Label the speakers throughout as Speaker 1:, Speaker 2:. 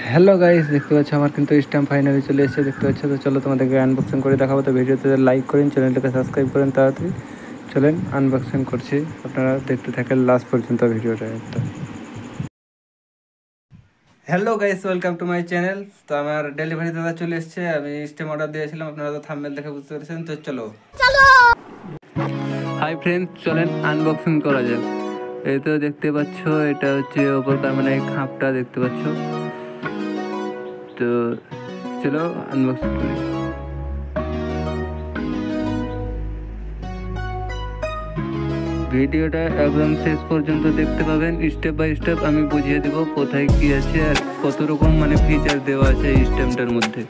Speaker 1: Hello guys, দেখতে পাচ্ছ আমার কিন্তু স্ট্যাম্প ফাইনালি চলে এসেছে। দেখতে পাচ্ছ, তো চলো তোমাদেরকে আনবক্সিং করে দেখাবো। তো ভিডিওতে লাইক করেন, চ্যানেলটাকে সাবস্ক্রাইব করেন তাড়াতাড়ি। চলেন আনবক্সিং করছি, আপনারা দেখতে থাকেন লাস্ট পর্যন্ত ভিডিওটা একদম। Hello guys, welcome to my channel. তো আমার ডেলিভারি দাদা চলে এসেছে। আমি স্টেম অর্ডার দিয়েছিলাম, আপনারা তো থাম্বনেল দেখে বুঝতে পেরেছেন। তো চলো হাই ফ্রেন্ডস, চলেন আনবক্সিং করা যাক। এই তো দেখতে পাচ্ছ, এটা হচ্ছে ওপরকার মানে খাপটা দেখতে পাচ্ছ। তো চলো আনবক্সিং করি। ভিডিওটা একদম শেষ পর্যন্ত দেখতে পাবেন, স্টেপ বাই স্টেপ আমি বুঝিয়ে দেবো কোথায় কী আছে আর কত রকম মানে ফিচার দেওয়া আছে এই স্টেমটার মধ্যে।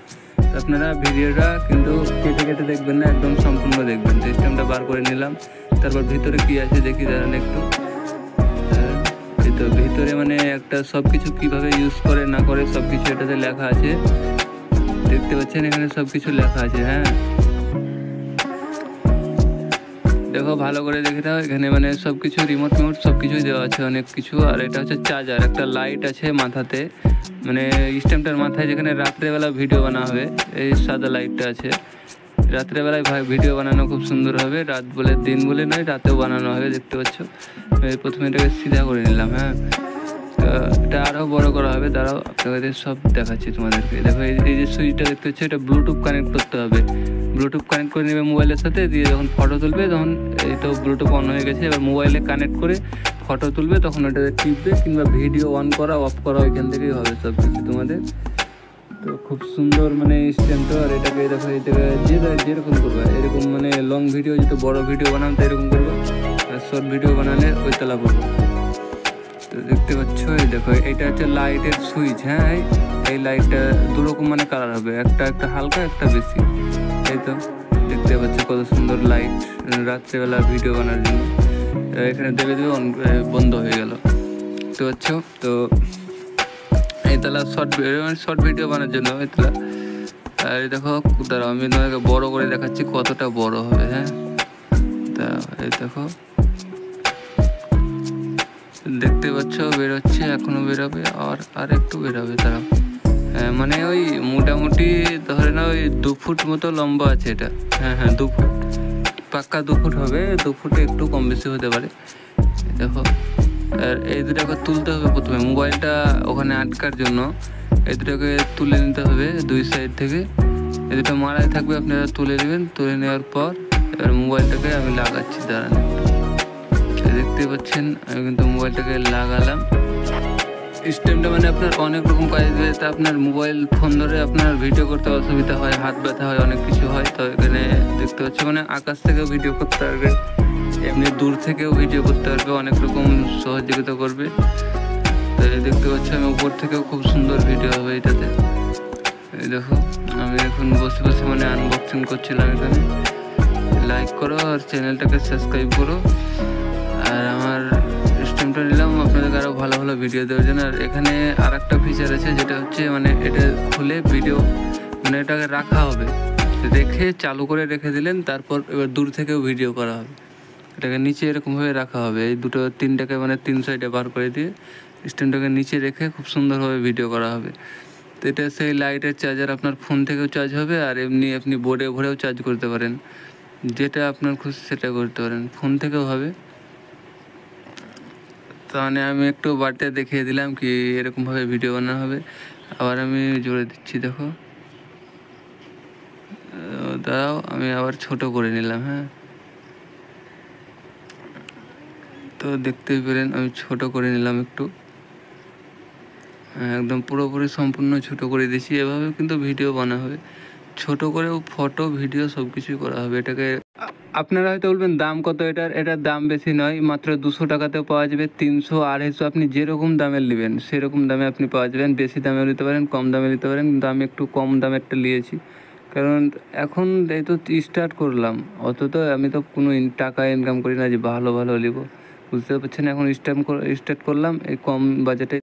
Speaker 1: আপনারা ভিডিওটা কিন্তু কেটে কেটে দেখবেন না, একদম সম্পূর্ণ দেখবেন। তো স্টেমটা বার করে নিলাম, তারপর ভিতরে কী আছে দেখি দাঁড়ান একটু। এই তো ভিতরে মানে একটা সব কিছু কীভাবে ইউজ করে না করে সব কিছু এটাতে লেখা আছে, দেখতে পাচ্ছেন এখানে সব কিছু লেখা আছে। হ্যাঁ দেখো, ভালো করে দেখে দাও, এখানে মানে সব কিছু রিমোট সব কিছুই দেওয়া আছে, অনেক কিছু। আর এটা হচ্ছে চার্জার, একটা লাইট আছে মাথাতে, মানে স্ট্যাম্পটার মাথায় যেখানে রাত্রেবেলা ভিডিও বানা হবে, এই সাদা লাইটটা আছে। রাত্রেবেলায় ভিডিও বানানো খুব সুন্দর হবে, রাত বলে দিন বলে নয়, রাতেও বানানো হবে। দেখতে পাচ্ছ, প্রথমে এটাকে সিধা করে নিলাম। হ্যাঁ, তো এটা আরও বড় করা হবে, দাঁড়াও আপনাদের সব দেখাচ্ছি তোমাদেরকে। দেখো এই যে সুইচটা দেখতে পাচ্ছ, এটা ব্লুটুথ কানেক্ট করতে হবে। ব্লুটুথ কানেক্ট করে নেবে মোবাইলের সাথে, দিয়ে যখন ফটো তুলবে তখন এই তো ব্লুটুথ অন হয়ে গেছে। এবার মোবাইলে কানেক্ট করে ফটো তুলবে, তখন ওটাতে টিপবে, কিংবা ভিডিও অন করা অফ করা ওইখান থেকেই হবে সব কিছু তোমাদের। তো খুব সুন্দর মানে স্ট্যান্ডটা। আর এটাকে দেখো, এটাকে যেরকম করবে এরকম, মানে লং ভিডিও যদি বড় ভিডিও বানান তো এরকম করবে, আর শর্ট ভিডিও বানালে ওই তলা করবো। তো দেখতে পাচ্ছ, এই দেখো এটা হচ্ছে লাইটের সুইচ। হ্যাঁ, এই লাইটটা দুরকম মানে কালার হবে, একটা হালকা, একটা বেশি। এই তো দেখতে পাচ্ছ কত সুন্দর লাইট রাত্রেবেলা ভিডিও বানানোর জন্য। এখানে দেবে বন্ধ হয়ে গেল, দেখতে পাচ্ছ। তো এই তালা শর্ট ভিডিও বানানোর জন্য এই তালা। আর এই দেখো, দাঁড়াও আমি তোমাকে বড় করে দেখাচ্ছি কতটা বড় হবে। হ্যাঁ, তা এই দেখো দেখতে পাচ্ছ বেরোচ্ছে, এখনো বেরোবে, আর একটু বেরোবে তারা। মানে ওই মোটামুটি ধরে না ওই 2 ফুট মতো লম্বা আছে এটা। হ্যাঁ 2 ফুট, পাক্কা 2 ফুট হবে, 2 ফুটে একটু কম বেশি হতে পারে। দেখো, আর এই দুটাকে তুলতে হবে প্রথমে, মোবাইলটা ওখানে আটকার জন্য এই দুটাকে তুলে নিতে হবে দুই সাইড থেকে। এই দুটো মারাই থাকবে, আপনারা তুলে নেবেন। তুলে নেওয়ার পর এবার মোবাইলটাকে আমি লাগাচ্ছি, দাঁড়ান। দেখতে পাচ্ছেন আমি কিন্তু মোবাইলটাকে লাগালাম। স্টেমটা মানে আপনার অনেক রকম কাজ দেবে। তা আপনার মোবাইল ফোন ধরে আপনার ভিডিও করতে অসুবিধা হয়, হাত ব্যথা হয়, অনেক কিছু হয়। তো এখানে দেখতে পাচ্ছি মানে আকাশ থেকেও ভিডিও করতে পারবে, এমনি দূর থেকেও ভিডিও করতে পারবে, অনেক রকম সহযোগিতা করবে। তো দেখতে পাচ্ছি আমি উপর থেকেও খুব সুন্দর ভিডিও হবে এটাতে। এই দেখো, আমি এখন বসে বসে মানে আনবক্সিং করছিলাম এখানে। লাইক করো আর চ্যানেলটাকে সাবস্ক্রাইব করো। আর আমার স্ট্রিমটা নিলাম আপনাদেরকে আরও ভালো ভালো ভিডিও দেওয়ার জন্য। আর এখানে আর একটা ফিচার আছে, যেটা হচ্ছে মানে এটা খুলে ভিডিও মানে এটাকে রাখা হবে, রেখে চালু করে রেখে দিলেন, তারপর এবার দূর থেকেও ভিডিও করা হবে। এটাকে নিচে এরকমভাবে রাখা হবে, এই তিনটাকে মানে 3 সাইডে বার করে দিয়ে স্ট্যান্ডটাকে নিচে রেখে খুব সুন্দরভাবে ভিডিও করা হবে। তো এটা সেই লাইটের চার্জার, আপনার ফোন থেকেও চার্জ হবে, আর এমনি আপনি বোর্ডে ভরেও চার্জ করতে পারেন, যেটা আপনার খুশি সেটা করতে পারেন, ফোন থেকেও হবে। তাহলে আমি একটু বাড়িতে দেখিয়ে দিলাম কি এরকমভাবে ভিডিও বানানো হবে। আবার আমি জোরে দিচ্ছি, দেখো, দাঁড়াও আমি আবার ছোট করে নিলাম। হ্যাঁ, তো দেখতেই পেলেন আমি ছোট করে নিলাম একটু, একদম পুরোপুরি সম্পূর্ণ ছোট করে দিয়েছি। এভাবে কিন্তু ভিডিও বানা হবে, ছোট করেও ফটো ভিডিও সব কিছুই করা হবে। এটাকে আপনারা হয়তো বলবেন দাম কত এটার দাম বেশি নয়, মাত্র 200 টাকাতেও পাওয়া যাবে। 300, 250, আপনি যেরকম দামের নেবেন সেরকম দামে আপনি পাওয়া যাবেন। বেশি দামেও নিতে পারেন, কম দামে নিতে পারেন, কিন্তু আমি একটু কম দামেরটা নিয়েছি, কারণ এখন এই তো স্টার্ট করলাম, অত তো আমি তো কোনো টাকা ইনকাম করি না যে ভালো ভালো নেবো, বুঝতে পারছেন। এখন স্টার্ট করলাম এই কম বাজেটে।